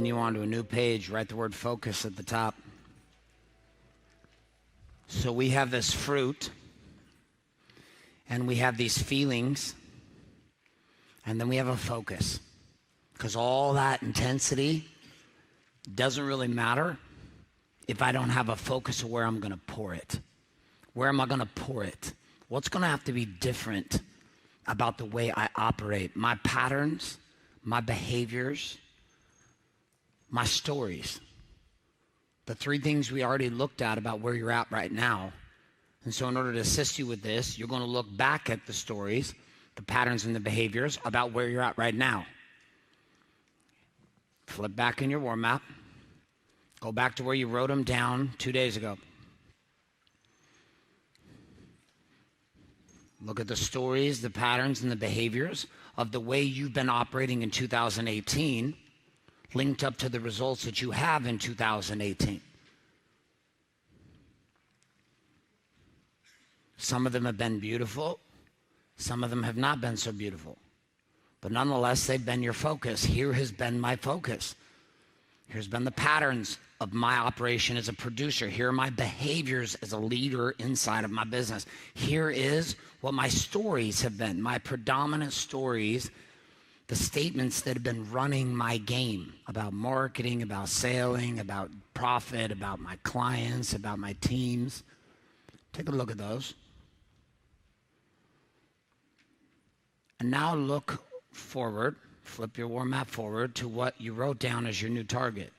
continue on to a new page, write the word focus at the top. So we have this fruit, and we have these feelings, and then we have a focus. Because all that intensity doesn't really matter if I don't have a focus of where I'm going to pour it. Where am I going to pour it? What's going to have to be different about the way I operate? My patterns, my behaviors, my stories. The three things we already looked at about where you're at right now. And so in order to assist you with this, you're going to look back at the stories, the patterns and the behaviors about where you're at right now. Flip back in your war map. Go back to where you wrote them down 2 days ago. Look at the stories, the patterns, and the behaviors of the way you've been operating in 2018, linked up to the results that you have in 2018. Some of them have been beautiful. Some of them have not been so beautiful. But nonetheless, they've been your focus. Here has been my focus. Here's been the patterns of my operation as a producer. Here are my behaviors as a leader inside of my business. Here is what my stories have been, my predominant stories, the statements that have been running my game about marketing, about selling, about profit, about my clients, about my teams. Take a look at those. And now look forward, flip your war map forward to what you wrote down as your new target.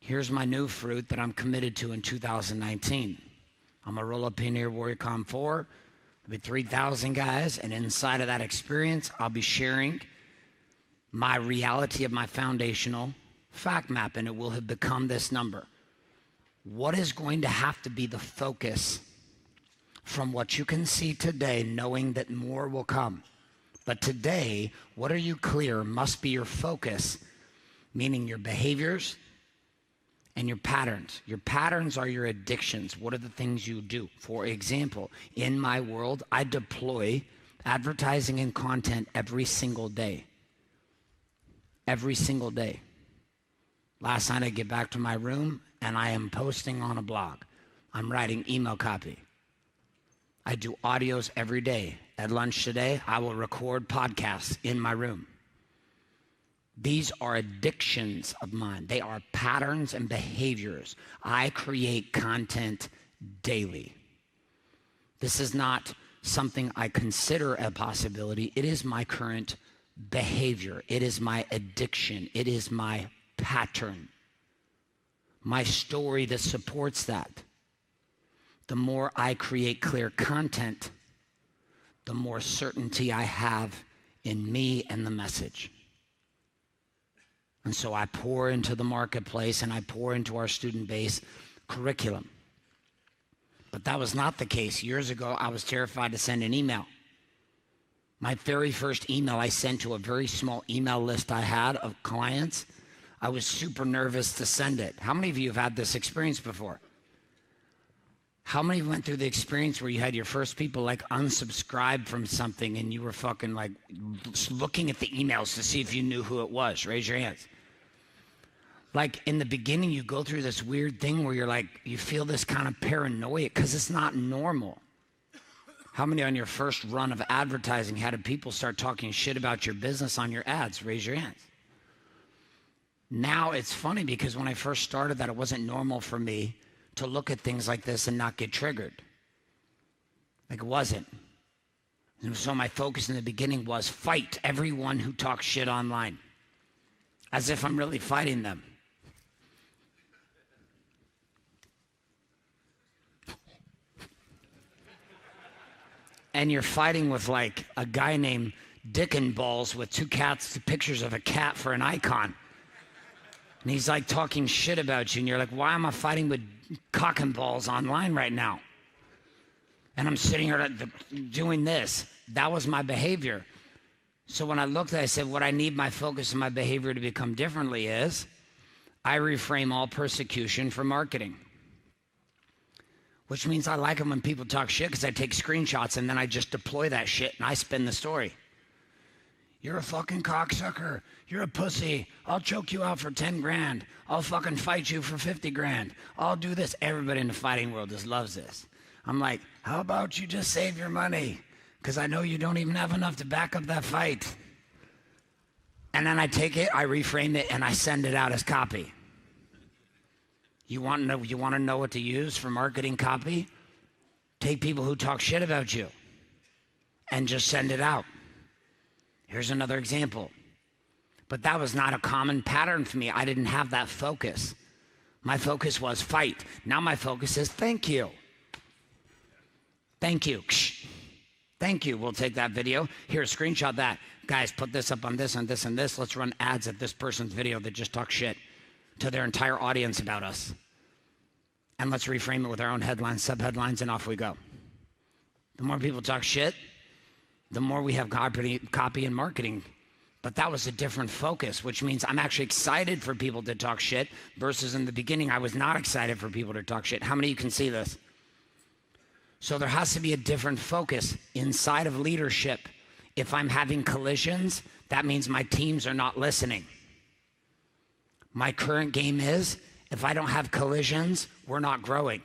Here's my new fruit that I'm committed to in 2019. I'm going to roll up in here, WarriorCon 4. There'll be 3,000 guys, and inside of that experience, I'll be sharing my reality of my foundational fact map, and it will have become this number. What is going to have to be the focus from what you can see today, knowing that more will come? But today, what are you clear must be your focus, meaning your behaviors and your patterns. Your patterns are your addictions. What are the things you do? For example, in my world, I deploy advertising and content every single day. Every single day. Last night I get back to my room and I am posting on a blog. I'm writing email copy. I do audios every day. At lunch today, I will record podcasts in my room. These are addictions of mine. They are patterns and behaviors. I create content daily. This is not something I consider a possibility. It is my current behavior. It is my addiction. It is my pattern. My story that supports that. The more I create clear content, the more certainty I have in me and the message. And so I pour into the marketplace and I pour into our student base curriculum. But that was not the case. Years ago, I was terrified to send an email. My very first email I sent to a very small email list I had of clients, I was super nervous to send it. How many of you have had this experience before? How many went through the experience where you had your first people like unsubscribe from something and you were fucking like looking at the emails to see if you knew who it was? Raise your hands. Like in the beginning, you go through this weird thing where you're like, you feel this kind of paranoia because it's not normal. How many on your first run of advertising had people start talking shit about your business on your ads? Raise your hands. Now it's funny because when I first started that, it wasn't normal for me to look at things like this and not get triggered. Like it wasn't. And so my focus in the beginning was fight everyone who talks shit online. As if I'm really fighting them. And you're fighting with like a guy named Dick and Balls with two pictures of a cat for an icon. And he's like talking shit about you. And you're like, why am I fighting with cock and balls online right now? And I'm sitting here doing this. That was my behavior. So when I looked at it, I said, what I need my focus and my behavior to become differently is I reframe all persecution for marketing. Which means I like it when people talk shit because I take screenshots and then I just deploy that shit and I spin the story. You're a fucking cocksucker. You're a pussy. I'll choke you out for 10 grand. I'll fucking fight you for 50 grand. I'll do this. Everybody in the fighting world just loves this. I'm like, how about you just save your money? Because I know you don't even have enough to back up that fight. And then I take it, I reframe it, and I send it out as copy. You want to know what to use for marketing copy? Take people who talk shit about you and just send it out. Here's another example. But that was not a common pattern for me. I didn't have that focus. My focus was fight. Now my focus is thank you. Thank you. Thank you. We'll take that video. Here, screenshot that. Guys, put this up on this and this and this. Let's run ads at this person's video that just talks shit to their entire audience about us. And let's reframe it with our own headlines, subheadlines, and off we go. The more people talk shit, the more we have copy and marketing. But that was a different focus, which means I'm actually excited for people to talk shit versus in the beginning, I was not excited for people to talk shit. How many of you can see this? So there has to be a different focus inside of leadership. If I'm having collisions, that means my teams are not listening. My current game is, if I don't have collisions, we're not growing.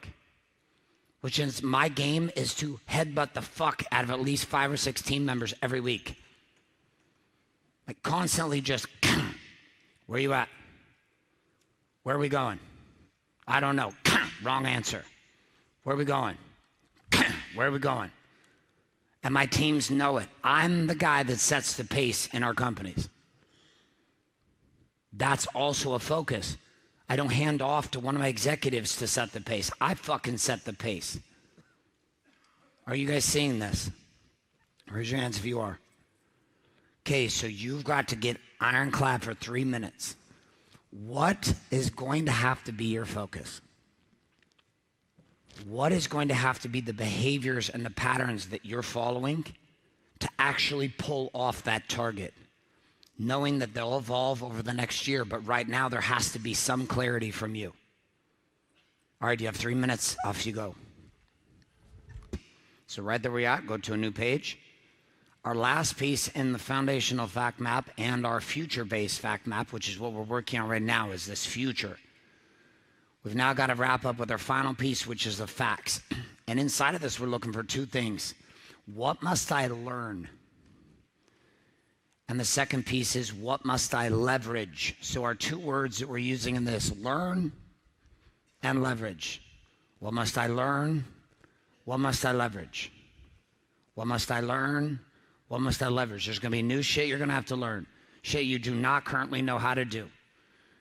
Which is, my game is to headbutt the fuck out of at least 5 or 6 team members every week. Like constantly just, where you at? Where are we going? I don't know. Wrong answer. Where are we going? Where are we going? And my teams know it. I'm the guy that sets the pace in our companies. That's also a focus. I don't hand off to one of my executives to set the pace. I fucking set the pace. Are you guys seeing this? Raise your hands if you are. Okay, so you've got to get ironclad for 3 minutes. What is going to have to be your focus? What is going to have to be the behaviors and the patterns that you're following to actually pull off that target? Knowing that they'll evolve over the next year, but right now there has to be some clarity from you. All right, you have 3 minutes, off you go. So right there we are, go to a new page. Our last piece in the foundational fact map and our future-based fact map, which is what we're working on right now, is this future. We've now got to wrap up with our final piece, which is the facts. And inside of this, we're looking for 2 things. What must I learn? And the second piece is, what must I leverage? So our 2 words that we're using in this, learn and leverage. What must I learn? What must I leverage? What must I learn? What must I leverage? There's going to be new shit you're going to have to learn. Shit you do not currently know how to do.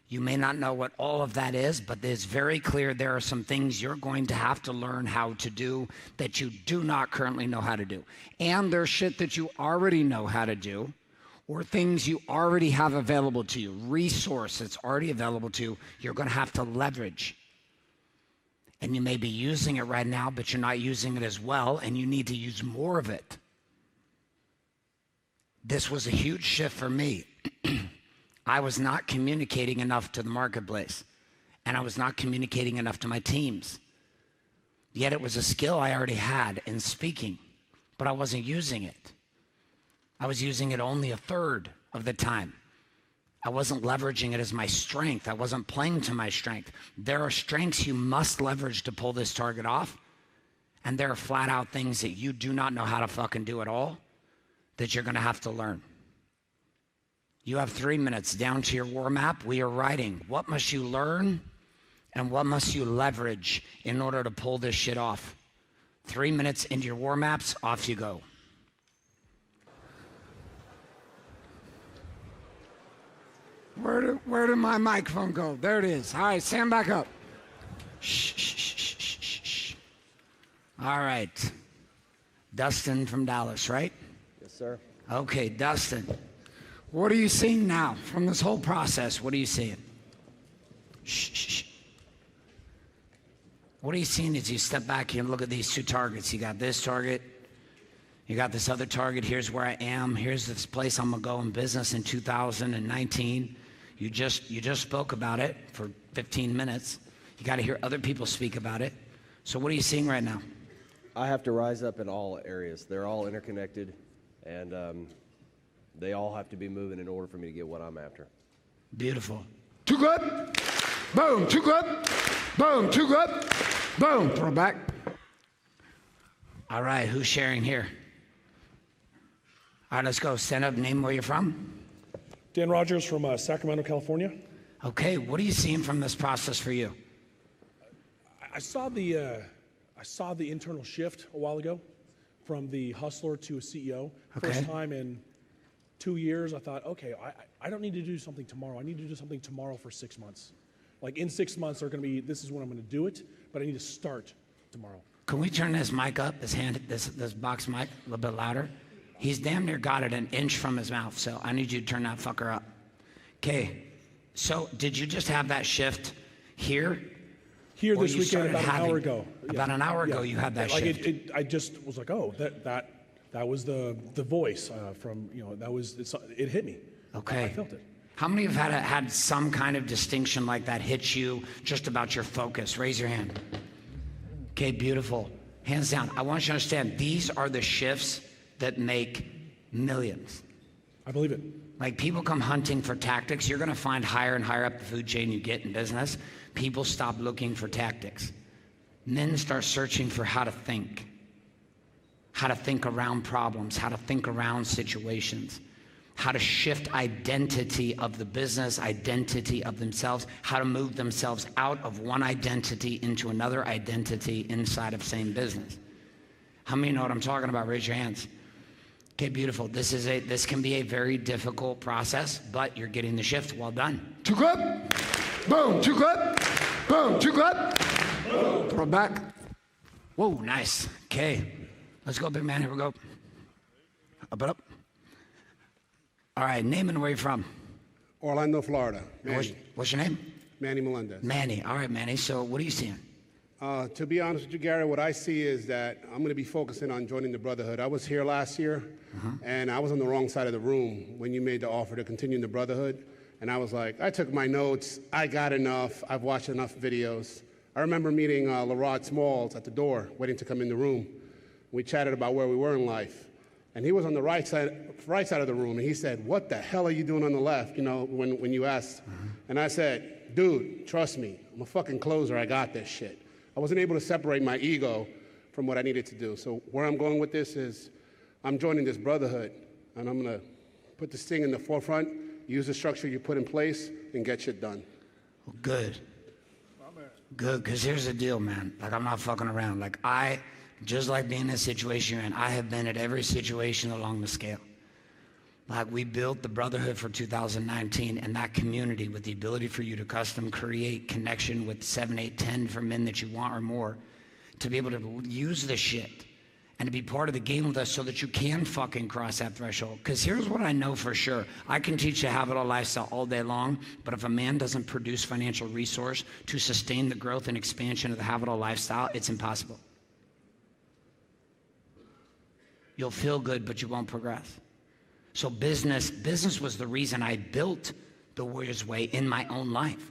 You may not know what all of that is, but it's very clear there are some things you're going to have to learn how to do that you do not currently know how to do. And there's shit that you already know how to do, or things you already have available to you, resource that's already available to you, you're going to have to leverage. And you may be using it right now, but you're not using it as well, and you need to use more of it. This was a huge shift for me. I was not communicating enough to the marketplace, and I was not communicating enough to my teams. Yet it was a skill I already had in speaking, but I wasn't using it. I was using it only 1/3 of the time. I wasn't leveraging it as my strength. I wasn't playing to my strength. There are strengths you must leverage to pull this target off, and there are flat out things that you do not know how to fucking do at all that you're gonna have to learn. You have 3 minutes down to your war map. We are writing, what must you learn and what must you leverage in order to pull this shit off? 3 minutes into your war maps, off you go. Where did my microphone go? There it is. All right, stand back up. Shh, shh, shh, shh, shh, shh. All right. Dustin from Dallas, right? Yes, sir. Okay, Dustin. What are you seeing now from this whole process? What are you seeing? Shh, shh, shh. What are you seeing as you step back and look at these 2 targets? You got this target. You got this other target. Here's where I am. Here's this place I'm going to go in business in 2019. You just spoke about it for 15 minutes. You got to hear other people speak about it. So what are you seeing right now? I have to rise up in all areas. They're all interconnected, and They all have to be moving in order for me to get what I'm after. Beautiful. Too good. Boom. Too good. Boom. Too good. Boom. Throw back. All right. Who's sharing here? All right, let's go. Stand up. Name where you're from. Dan Rogers from Sacramento, California. Okay. What are you seeing from this process for you? I saw the internal shift a while ago from the hustler to a CEO. Okay. First time in 2 years, I thought, okay, I don't need to do something tomorrow. I need to do something tomorrow for 6 months. Like in 6 months, they're going to be, this is when I'm going to do it, but I need to start tomorrow. Can we turn this mic up, this box mic, a little bit louder? He's damn near got it an inch from his mouth, so I need you to turn that fucker up. Okay, so did you just have that shift here? Here this weekend, about an hour ago. About an hour ago, you had that shift. I just was like, oh, that was the voice from, it hit me. Okay. I felt it. How many have had some kind of distinction like that hit you just about your focus? Raise your hand. Okay, beautiful. Hands down. I want you to understand, these are the shifts that make millions. I believe it. Like people come hunting for tactics. You're going to find higher and higher up the food chain you get in business, people stop looking for tactics. Men start searching for how to think around problems, how to think around situations, how to shift identity of the business, identity of themselves, how to move themselves out of one identity into another identity inside of same business. How many know what I'm talking about? Raise your hands. Okay, beautiful. This can be a very difficult process, but you're getting the shift. Well done. Too good. Boom. Too good. Boom. Too good. Boom. Throw back. Whoa, nice. Okay. Let's go, big man. Here we go. Up and up. All right, name and where you're from. Orlando, Florida. What's your name? Manny Melendez. Manny. All right, Manny. So what are you seeing? To be honest with you, Garrett, what I see is that I'm going to be focusing on joining the brotherhood. I was here last year, and I was on the wrong side of the room when you made the offer to continue in the brotherhood. And I was like, I took my notes. I got enough. I've watched enough videos. I remember meeting LaRod Smalls at the door, waiting to come in the room. We chatted about where we were in life. And he was on the right side of the room, and he said, what the hell are you doing on the left, when you asked? And I said, dude, trust me, I'm a fucking closer. I got this shit. I wasn't able to separate my ego from what I needed to do. So where I'm going with this is I'm joining this brotherhood, and I'm going to put this thing in the forefront, use the structure you put in place, and get shit done. Well, good. Good, because here's the deal, man. Like, I'm not fucking around. Like, just like being in the situation you're in, I have been at every situation along the scale. Like, we built the brotherhood for 2019 and that community with the ability for you to custom create connection with 7, 8, 10 for men that you want or more, to be able to use the shit and to be part of the game with us so that you can fucking cross that threshold. Because here's what I know for sure. I can teach you habit lifestyle all day long, but if a man doesn't produce financial resource to sustain the growth and expansion of the habit lifestyle, it's impossible. You'll feel good, but you won't progress. So business was the reason I built the Warrior's Way in my own life.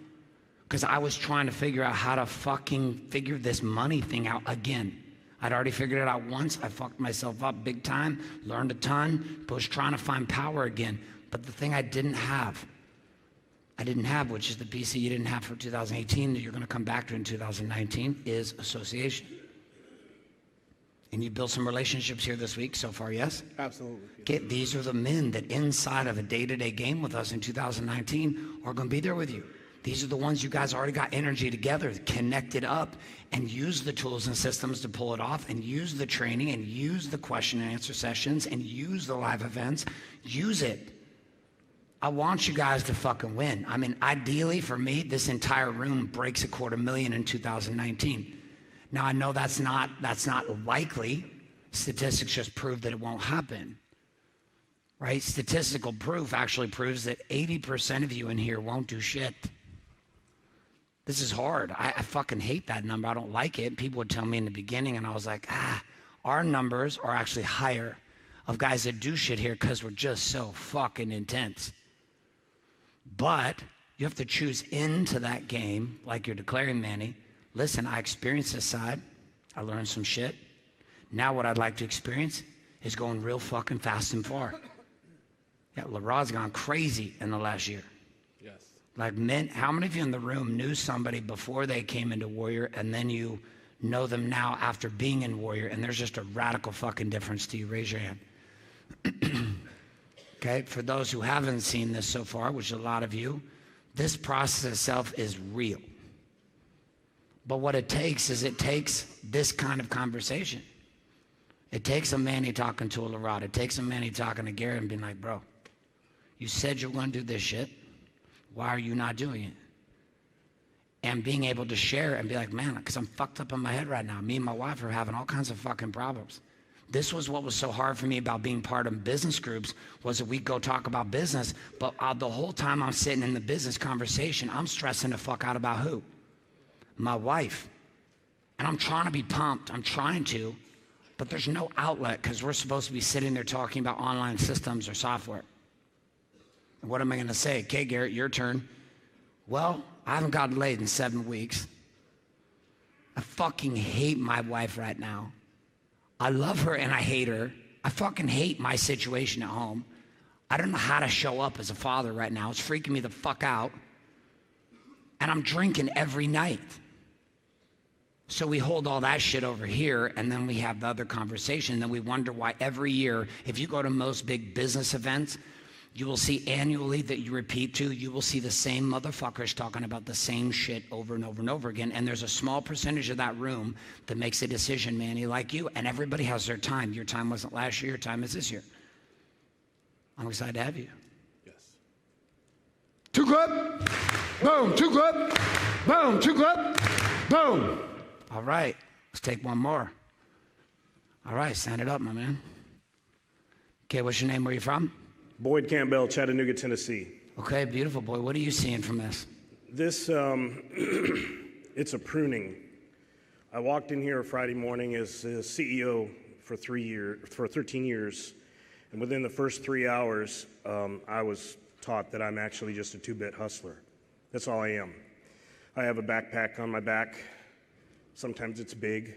Because I was trying to figure out how to fucking figure this money thing out again. I'd already figured it out once. I fucked myself up big time, learned a ton, but was trying to find power again. But the thing I didn't have, which is the piece that you didn't have for 2018 that you're going to come back to in 2019, is association. And you built some relationships here this week so far, yes? Absolutely. Okay, these are the men that inside of a day-to-day game with us in 2019 are going to be there with you. These are the ones you guys already got energy together, connected up, and use the tools and systems to pull it off, and use the training, and use the question and answer sessions, and use the live events. Use it. I want you guys to fucking win. I mean, ideally for me, this entire room breaks $250,000 in 2019. Now, I know that's not likely. Statistics just prove that it won't happen, right? Statistical proof actually proves that 80% of you in here won't do shit. This is hard. I fucking hate that number. I don't like it. People would tell me in the beginning, and I was like, our numbers are actually higher of guys that do shit here because we're just so fucking intense. But you have to choose into that game, like you're declaring, Manny. Listen, I experienced this side. I learned some shit. Now what I'd like to experience is going real fucking fast and far. Yeah, LaRod's gone crazy in the last year. Yes. Like men, how many of you in the room knew somebody before they came into Warrior and then you know them now after being in Warrior and there's just a radical fucking difference to you? Raise your hand. Okay, for those who haven't seen this so far, which is a lot of you, this process itself is real. But what it takes is this kind of conversation. It takes a Manny talking to a LaRod. It takes a Manny talking to Garrett and being like, bro, you said you were going to do this shit. Why are you not doing it? And being able to share and be like, man, because I'm fucked up in my head right now. Me and my wife are having all kinds of fucking problems. This was what was so hard for me about being part of business groups, was that we'd go talk about business, but the whole time I'm sitting in the business conversation, I'm stressing the fuck out about who? My wife. And I'm trying to be pumped. I'm trying to, but there's no outlet because we're supposed to be sitting there talking about online systems or software. And what am I going to say? Okay, Garrett, your turn. Well, I haven't gotten laid in 7 weeks. I fucking hate my wife right now. I love her and I hate her. I fucking hate my situation at home. I don't know how to show up as a father right now. It's freaking me the fuck out. And I'm drinking every night. So we hold all that shit over here and then we have the other conversation. And then we wonder why every year, if you go to most big business events, you will see annually that you repeat to, you will see the same motherfuckers talking about the same shit over and over and over again. And there's a small percentage of that room that makes a decision, Manny, like you. And everybody has their time. Your time wasn't last year. Your time is this year. I'm excited to have you. Yes. Too good. Boom. Too good. Boom. Too good. Boom. All right. Let's take one more. All right. Stand it up, my man. Okay. What's your name? Where are you from? Boyd Campbell, Chattanooga, Tennessee. Okay, beautiful, boy. What are you seeing from this? This, it's a pruning. I walked in here Friday morning as a CEO for 13 years, and within the first 3 hours, I was taught that I'm actually just a two-bit hustler. That's all I am. I have a backpack on my back. Sometimes it's big.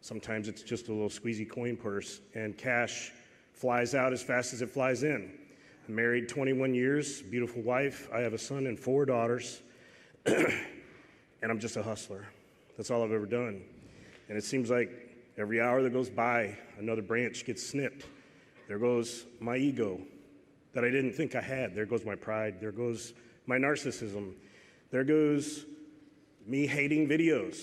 Sometimes it's just a little squeezy coin purse, and cash flies out as fast as it flies in. I'm married 21 years, beautiful wife. I have a son and 4 daughters, and I'm just a hustler. That's all I've ever done. And it seems like every hour that goes by, another branch gets snipped. There goes my ego that I didn't think I had. There goes my pride. There goes my narcissism. There goes me hating videos.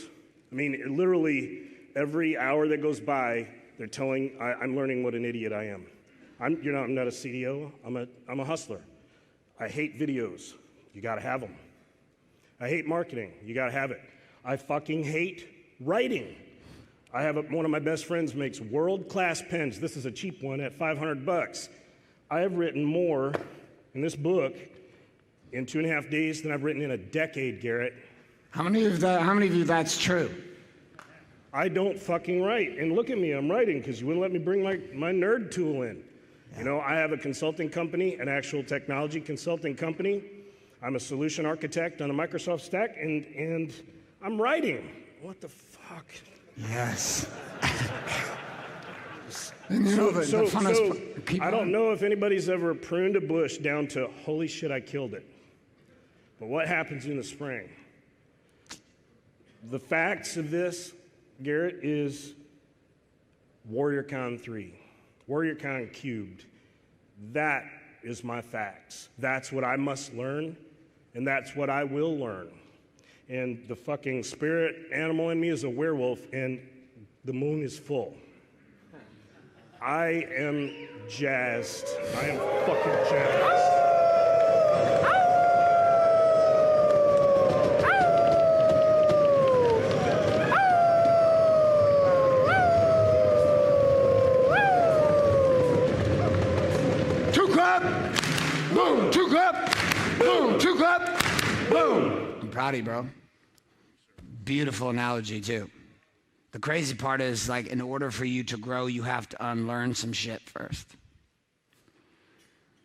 I mean, literally every hour that goes by, they're telling, I'm learning what an idiot I am. I'm not a CDO, I'm a hustler. I hate videos, you gotta have them. I hate marketing, you gotta have it. I fucking hate writing. I have one of my best friends makes world-class pens. This is a cheap one at $500. I have written more in this book in 2.5 days than I've written in a decade, Garrett. How many of you that's true? I don't fucking write. And look at me, I'm writing because you wouldn't let me bring my nerd tool in. You know, I have a consulting company, an actual technology consulting company. I'm a solution architect on a Microsoft stack, and I'm writing. What the fuck? Yes. I don't know if anybody's ever pruned a bush down to, holy shit, I killed it. But what happens in the spring? The facts of this, Garrett, is WarriorCon 3. WarriorCon cubed. That is my facts. That's what I must learn, and that's what I will learn. And the fucking spirit animal in me is a werewolf, and the moon is full. I am jazzed. I am fucking jazzed. Boom, 2 clap, boom, 2 clap, boom. I'm proud of you, bro. Beautiful analogy, too. The crazy part is, like, in order for you to grow, you have to unlearn some shit first.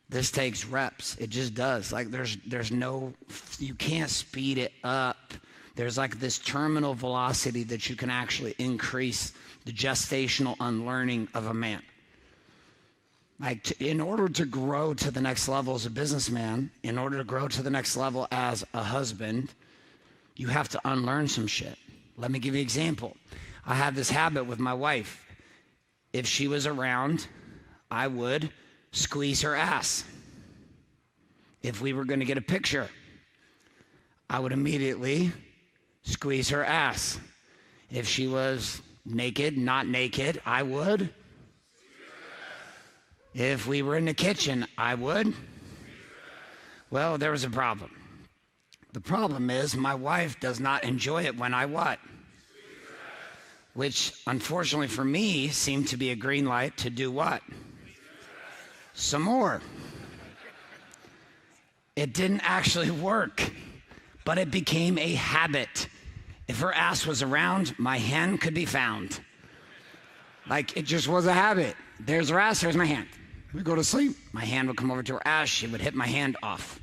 This takes reps. It just does. Like, there's no, you can't speed it up. There's like this terminal velocity that you can actually increase the gestational unlearning of a man. Like, in order to grow to the next level as a businessman, in order to grow to the next level as a husband, you have to unlearn some shit. Let me give you an example. I have this habit with my wife. If she was around, I would squeeze her ass. If we were going to get a picture, I would immediately squeeze her ass. If she was naked, not naked, I would. If we were in the kitchen, I would. Well, there was a problem. The problem is my wife does not enjoy it when I what? Which, unfortunately for me, seemed to be a green light to do what? Some more. It didn't actually work, but it became a habit. If her ass was around, my hand could be found. Like, it just was a habit. There's her ass, there's my hand. We go to sleep, my hand would come over to her ass, she would hit my hand off.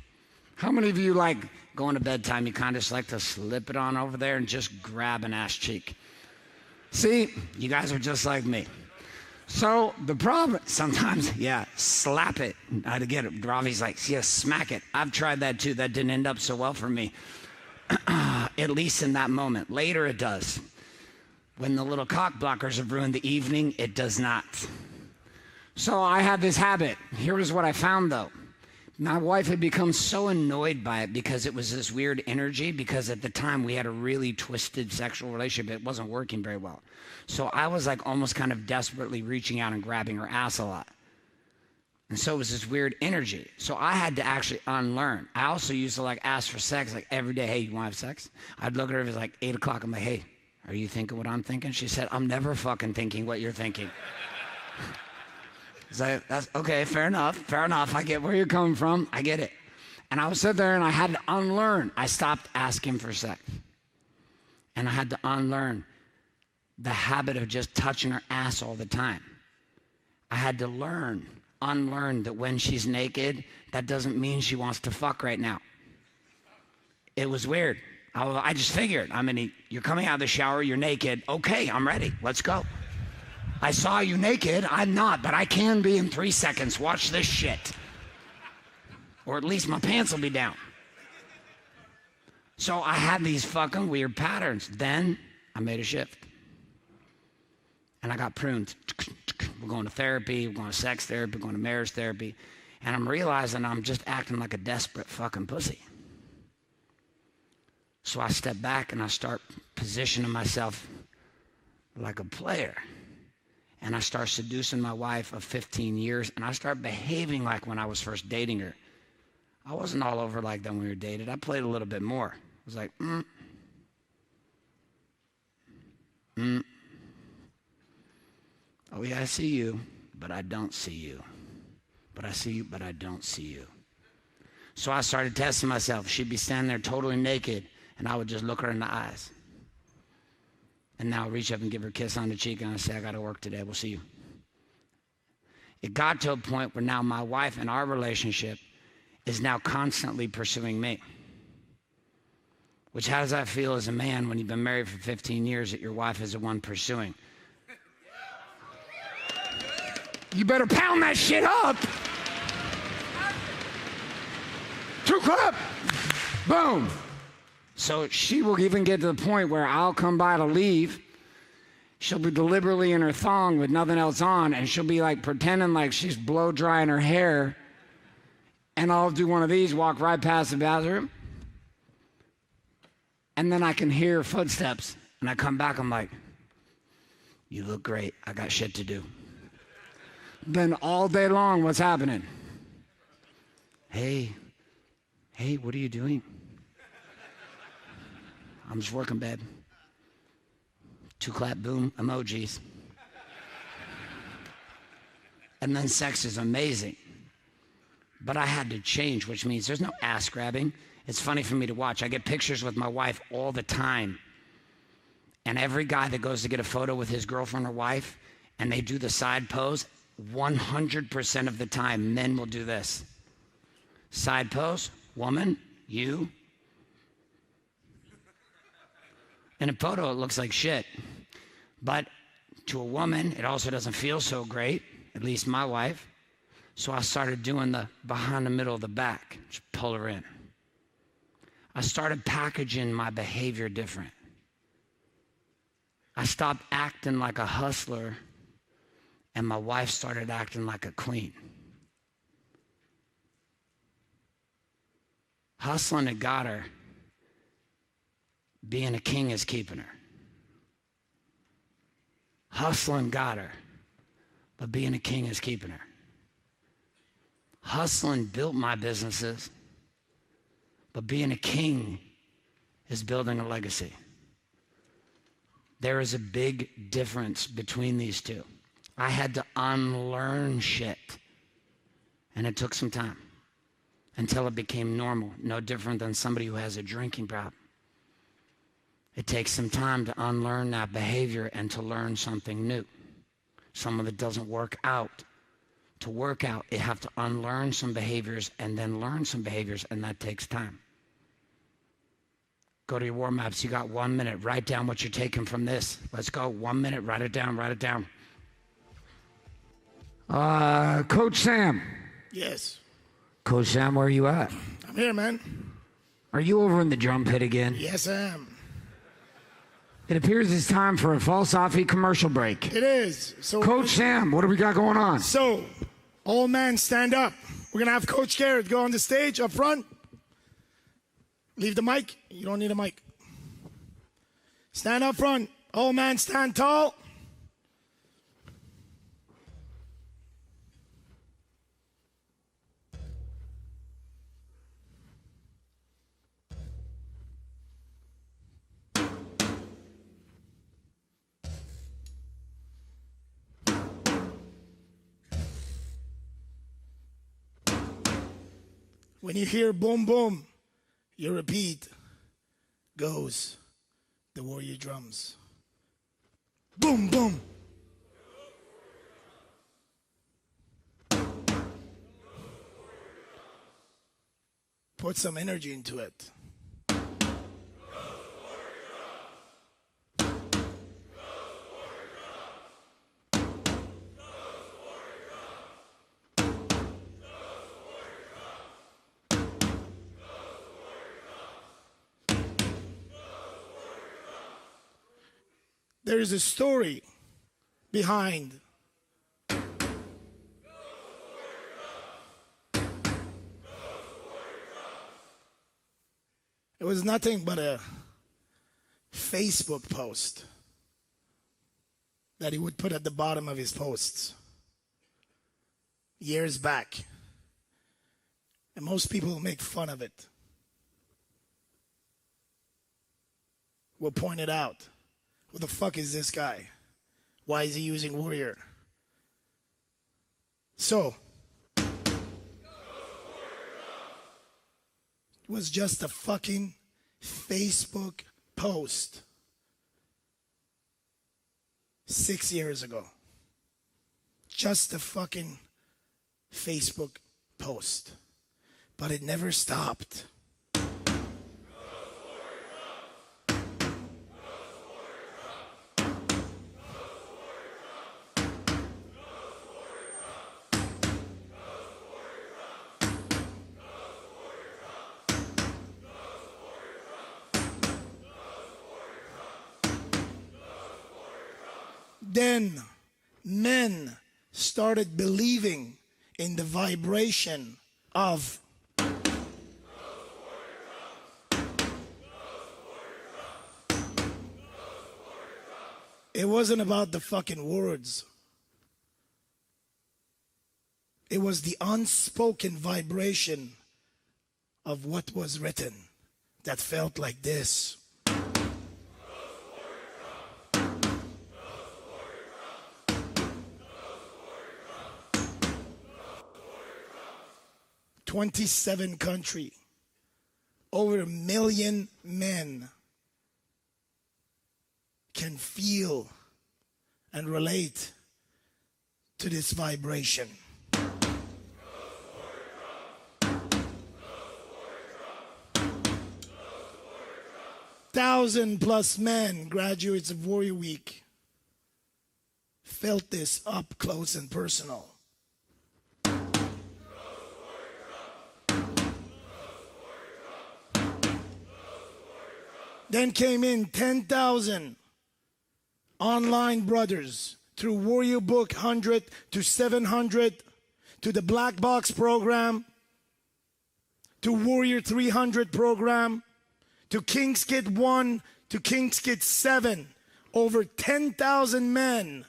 How many of you, like, going to bedtime, you kind of just like to slip it on over there and just grab an ass cheek? See, you guys are just like me. So the problem, sometimes, yeah, slap it. I had to get it. Ravi's like, yeah, smack it. I've tried that too. That didn't end up so well for me. At least in that moment. Later it does. When the little cock blockers have ruined the evening, it does not. So I had this habit. Here was what I found though. My wife had become so annoyed by it because it was this weird energy, because at the time we had a really twisted sexual relationship. It wasn't working very well. So I was like almost kind of desperately reaching out and grabbing her ass a lot. And so it was this weird energy. So I had to actually unlearn. I also used to like ask for sex like every day. Hey, you want to have sex? I'd look at her, it was like 8 o'clock. I'm like, hey, are you thinking what I'm thinking? She said, I'm never fucking thinking what you're thinking. So that's okay, fair enough. I get where you're coming from. I get it. And I would sit there and I had to unlearn. I stopped asking for sex. And I had to unlearn the habit of just touching her ass all the time. I had to unlearn that when she's naked, that doesn't mean she wants to fuck right now. It was weird. I just figured, I mean, you're coming out of the shower, you're naked. Okay, I'm ready. Let's go. I saw you naked. I'm not, but I can be in 3 seconds. Watch this shit. Or at least my pants will be down. So I had these fucking weird patterns. Then I made a shift. And I got pruned. We're going to therapy. We're going to sex therapy. We're going to marriage therapy. And I'm realizing I'm just acting like a desperate fucking pussy. So I step back and I start positioning myself like a player. And I start seducing my wife of 15 years, and I start behaving like when I was first dating her. I wasn't all over like that when we were dated. I played a little bit more. I was like, oh yeah, I see you, but I don't see you. But I see you, but I don't see you. So I started testing myself. She'd be standing there totally naked, and I would just look her in the eyes. And now reach up and give her a kiss on the cheek, and I say, I got to work today. We'll see you. It got to a point where now my wife and our relationship is now constantly pursuing me. Which, how does that feel as a man when you've been married for 15 years that your wife is the one pursuing? You better pound that shit up. 2 clap. Boom. So she will even get to the point where I'll come by to leave. She'll be deliberately in her thong with nothing else on, and she'll be like pretending like she's blow drying her hair. And I'll do one of these, walk right past the bathroom. And then I can hear footsteps. And I come back, I'm like, you look great. I got shit to do. Then all day long, what's happening? Hey, what are you doing? I'm just working, babe. 2 clap, boom, emojis. And then sex is amazing. But I had to change, which means there's no ass grabbing. It's funny for me to watch. I get pictures with my wife all the time. And every guy that goes to get a photo with his girlfriend or wife, and they do the side pose, 100% of the time, men will do this. Side pose, woman, you. In a photo, it looks like shit. But to a woman, it also doesn't feel so great, at least my wife. So I started doing the behind the middle of the back, just pull her in. I started packaging my behavior different. I stopped acting like a hustler, and my wife started acting like a queen. Hustling had got her. Being a king is keeping her. Hustling got her, but being a king is keeping her. Hustling built my businesses, but being a king is building a legacy. There is a big difference between these two. I had to unlearn shit, and it took some time until it became normal, no different than somebody who has a drinking problem. It takes some time to unlearn that behavior and to learn something new. Some of it doesn't work out. To work out, you have to unlearn some behaviors and then learn some behaviors, and that takes time. Go to your war maps. You got 1 minute. Write down what you're taking from this. Let's go. 1 minute. Write it down. Write it down. Coach Sam. Yes. Coach Sam, where are you at? I'm here, man. Are you over in the drum pit again? Yes, I am. It appears it's time for a Falsafy commercial break. It is. So, Coach Sam, what do we got going on? So, all men stand up. We're going to have Coach Garrett go on the stage up front. Leave the mic. You don't need a mic. Stand up front. All men stand tall. When you hear boom, boom, you repeat, goes the warrior drums. Boom, boom. Put some energy into it. There is a story behind it was nothing but a Facebook post that he would put at the bottom of his posts years back. And most people make fun of it. Will point it out. Who the fuck is this guy? Why is he using warrior? So, it was just a fucking Facebook post 6 years ago. Just a fucking Facebook post. But it never stopped. Then men started believing in the vibration of it wasn't about the fucking words. It was the unspoken vibration of what was written that felt like this. 27 countries, over 1 million men can feel and relate to this vibration. Thousand plus men, graduates of Warrior Week, felt this up close and personal. Then came in 10,000 online brothers through Warrior Book 100 to 700 to the Black Box program to Warrior 300 program to King's Kid 1 to King's Kid 7. Over 10,000 men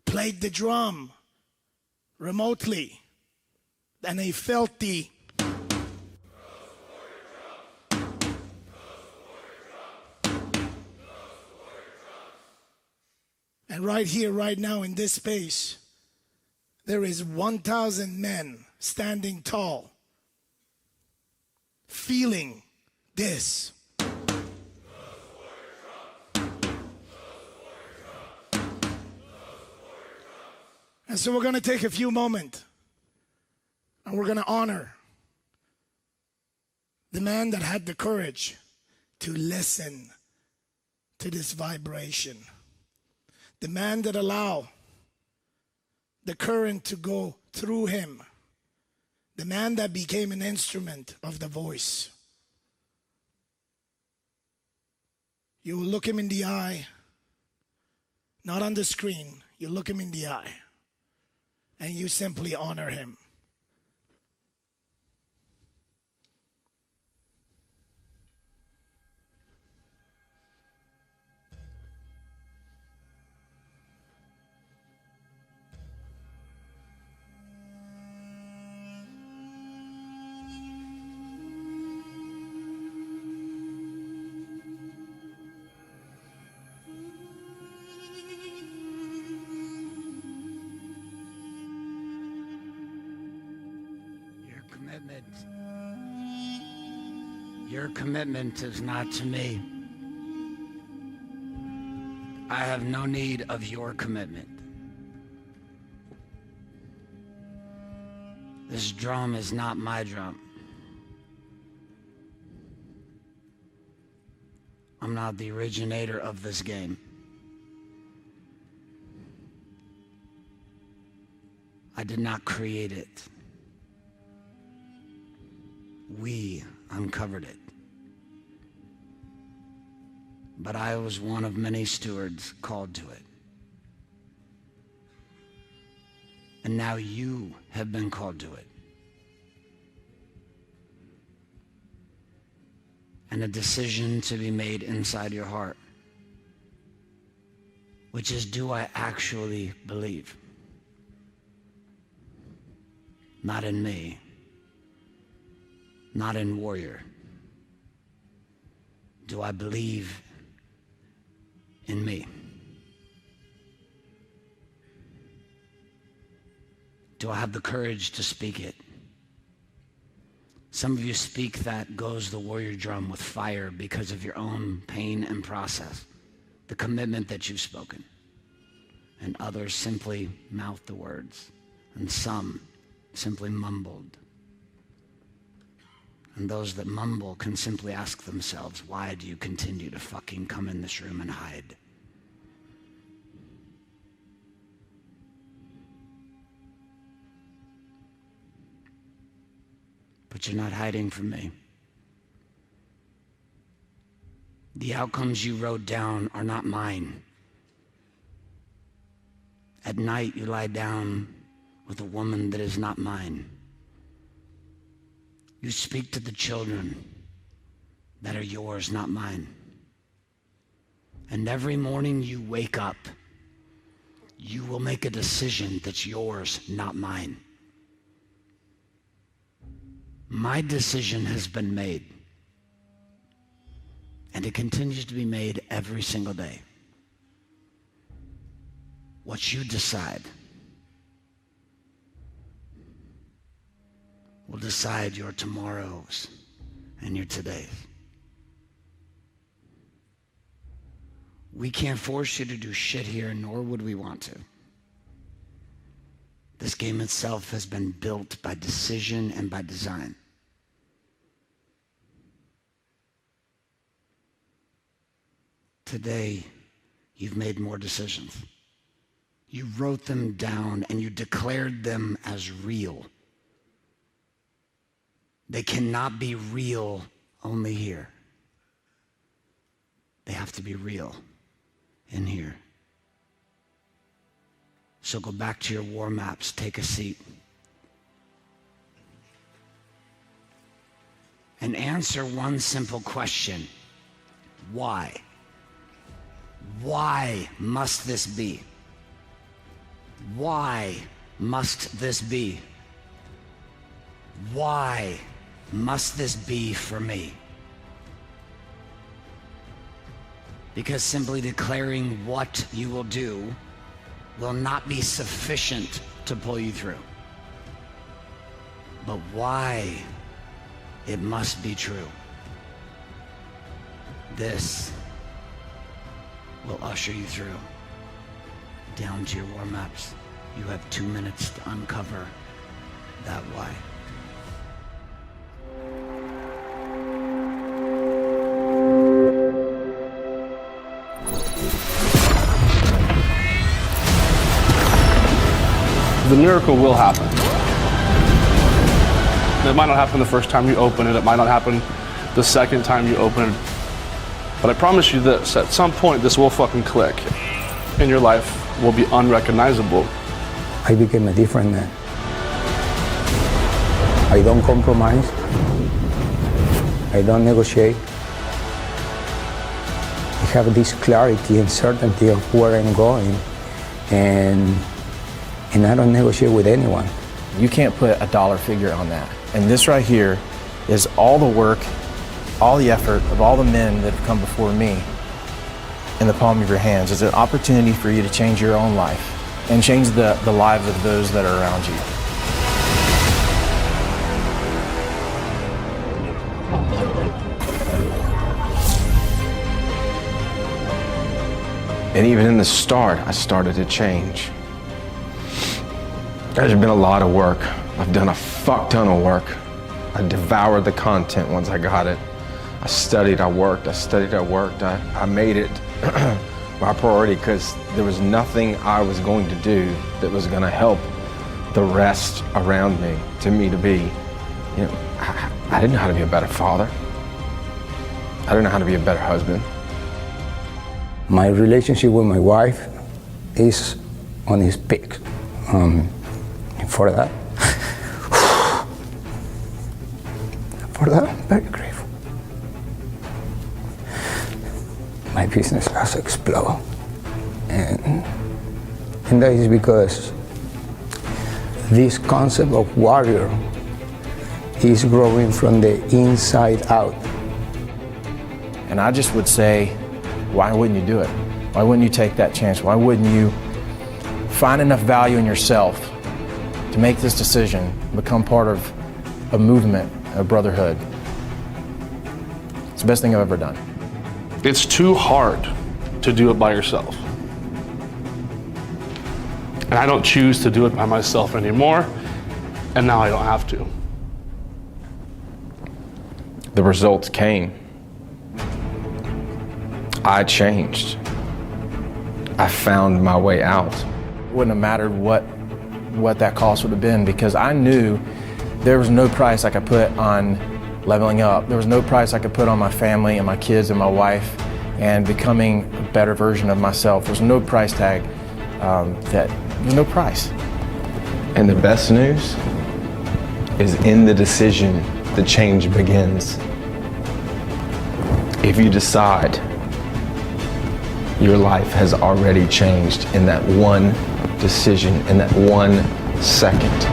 played the drum remotely, and they felt the and right here, right now in this space, there is 1,000 men standing tall, feeling this. And so we're going to take a few moments and we're going to honor the man that had the courage to listen to this vibration. The man that allowed the current to go through him. The man that became an instrument of the voice. You will look him in the eye, not on the screen. You look him in the eye, and you simply honor him. Your commitment is not to me. I have no need of your commitment. This drum is not my drum. I'm not the originator of this game. I did not create it. We uncovered it. But I was one of many stewards called to it. And now you have been called to it. And a decision to be made inside your heart, which is, do I actually believe? Not in me. Not in Warrior. Do I believe in me? Do I have the courage to speak it? Some of you speak that goes the warrior drum with fire because of your own pain and process, the commitment that you've spoken. And others simply mouth the words, and some simply mumbled. And those that mumble can simply ask themselves, why do you continue to fucking come in this room and hide? But you're not hiding from me. The outcomes you wrote down are not mine. At night you lie down with a woman that is not mine. You speak to the children that are yours, not mine. And every morning you wake up, you will make a decision that's yours, not mine. My decision has been made, and it continues to be made every single day. What you decide will decide your tomorrows and your todays. We can't force you to do shit here, nor would we want to. This game itself has been built by decision and by design. Today, you've made more decisions. You wrote them down and you declared them as real. They cannot be real only here. They have to be real in here. So go back to your war maps, take a seat, and answer one simple question. Why? Why must this be? Why must this be? Why must this be for me? Because simply declaring what you will do will not be sufficient to pull you through. But why it must be true. This will usher you through down to your war maps. You have 2 minutes to uncover that why. The miracle will happen. It might not happen the first time you open it. It might not happen the second time you open it. But I promise you this, at some point this will fucking click and your life will be unrecognizable. I became a different man. I don't compromise. I don't negotiate. I have this clarity and certainty of where I'm going, and I don't negotiate with anyone. You can't put a dollar figure on that. And this right here is all the work, all the effort of all the men that have come before me in the palm of your hands. It's an opportunity for you to change your own life and change the lives of those that are around you. And even in the start, I started to change. There's been a lot of work. I've done a fuck ton of work. I devoured the content once I got it. I studied, I worked, I made it my priority because there was nothing I was going to do that was going to help the rest around me, to be, I didn't know how to be a better father. I didn't know how to be a better husband. My relationship with my wife is on its peak. For that, I'm very grateful. My business has exploded, and that is because this concept of warrior is growing from the inside out. And I just would say, why wouldn't you do it? Why wouldn't you take that chance? Why wouldn't you find enough value in yourself to make this decision, become part of a movement, a brotherhood? It's the best thing I've ever done. It's too hard to do it by yourself. And I don't choose to do it by myself anymore, and now I don't have to. The results came. I changed. I found my way out. It wouldn't have mattered what that cost would have been, because I knew there was no price I could put on leveling up. There was no price I could put on my family and my kids and my wife and becoming a better version of myself. There's no price tag. There's no price. And the best news is in the decision, the change begins. If you decide, your life has already changed in that one decision, in that 1 second.